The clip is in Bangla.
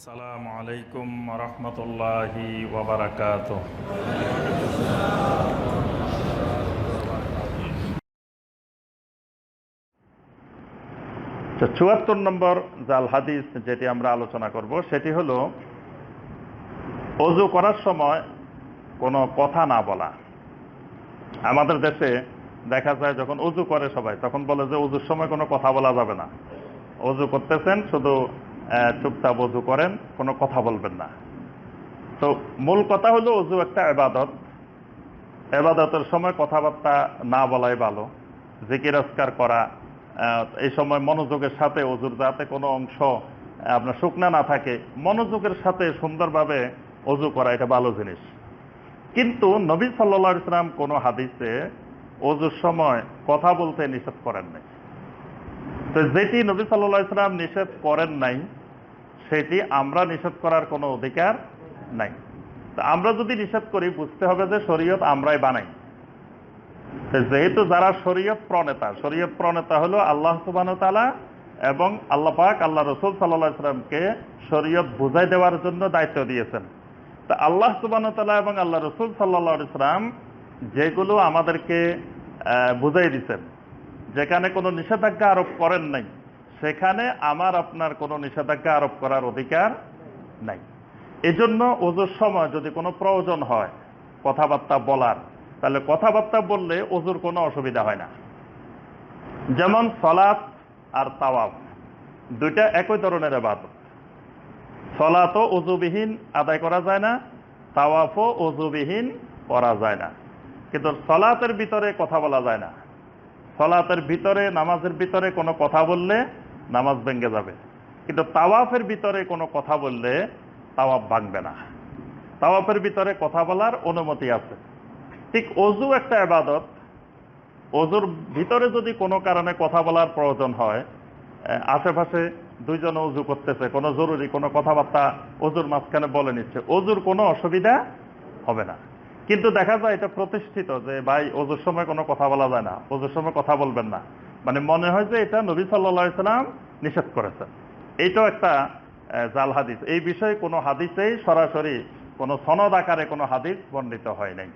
আসসালামু আলাইকুম রহমতুল্লাহি ওয়াবারাকাতুহ। তো ৭৪ নম্বর জাল হাদিস যেটি আমরা আলোচনা করব সেটি হলো ওযু করার সময় কোনো কথা না বলা। আমাদের দেশে দেখা যায় যখন ওযু করে সবাই তখন বলে যে ওযুর সময় কোনো কথা বলা যাবে না, ওযু করতেছেন শুধু চুপচাপ ওযু করেন, কোনো কথা বলবেন না। তো মূল কথা হলো ওযু একটা ইবাদত, ইবাদতের সময় কথাবার্তা না বলাই ভালো। জিকির আজকার করা, এই সময় মনোযোগের সাথে ওযুর যাতে কোনো অংশ আপনার শুকনা না থাকে, মনোযোগের সাথে সুন্দরভাবে ওযু করা এটা ভালো জিনিস। কিন্তু নবী সাল্লাল্লাহু আলাইহি ওয়াসাল্লাম কোনো হাদিসে ওযুর সময় কথা বলতে নিষেধ করেন নাই। তো যেটি নবী সাল্লাল্লাহু আলাইহি ওয়াসাল্লাম নিষেধ করেন নাই সেটি আমরা নিষেধ করার কোনো অধিকার নাই। তো আমরা যদি নিষেধ করি বুঝতে হবে যে শরীয়ত আমরাই বানাই। যেহেতু যারা শরীয়ত প্রণেতা হলো আল্লাহ সুবহানাহু ওয়া তাআলা এবং আল্লাহ পাক আল্লাহ রাসূল সাল্লাল্লাহু আলাইহি ওয়াসাল্লামকে শরীয়ত বুঝাই দেওয়ার জন্য দায়িত্ব দিয়েছেন। তা আল্লাহ সুবহানাহু ওয়া তাআলা এবং আল্লাহ রাসূল সাল্লাল্লাহু আলাইহি ওয়াসাল্লাম যেগুলো আমাদেরকে বুঝাই দিয়েছেন, যেখানে কোনো নিষেধাজ্ঞা আরোপ করেন নাই, সেখানে আমার আপনার কোনো নিষেধাজ্ঞা আরোপ করার অধিকার নাই। এজন্য ওযুর সময় যদি কোনো প্রয়োজন হয় কথাবার্তা বলার, তাহলে কথাবার্তা বললে ওযুর কোনো অসুবিধা হয় না। যেমন সালাত আর তাওয়াফ দুইটা একই ধরনের ইবাদত। সালাতও ওযুবিহীন আদায় করা যায় না, তাওয়াফও ওযুবিহীন করা যায় না। কিন্তু সালাতের ভিতরে কথা বলা যায় না। সালাতের ভিতরে, নামাজের ভিতরে কোনো কথা বললে নামাজ ভেঙে যাবে, কিন্তু তাওয়াফের ভিতরে কোনো কথা বললে তাওয়াফ ভাঙবে না। তাওয়াফের ভিতরে কথা বলার অনুমতি আছে। ঠিক ওযু একটা ইবাদত, ওযুর ভিতরে যদি কোনো কারণে কথা বলার প্রয়োজন হয়, আশেপাশে দুইজন ওযু করতেছে, কোনো জরুরি কোনো কথাবার্তা ওযুর মাঝখানে বলে নিচ্ছে, ওযুর কোনো অসুবিধা হবে না। কিন্তু দেখা যায় এটা প্রতিষ্ঠিত যে ভাই ওযুর সময় কোনো কথা বলা যায় না, ওযুর সময় কথা বলবেন না, মানে মনে হয় যে এটা নবী সাল্লাল্লাহু আলাইহি ওয়াসাল্লাম নিষেধ করেছেন। এইটাও একটা জাল হাদিস। এই বিষয়ে কোনো হাদিসেই সরাসরি কোনো সনদ আকারে কোনো হাদিস বর্ণিত হয় নাই।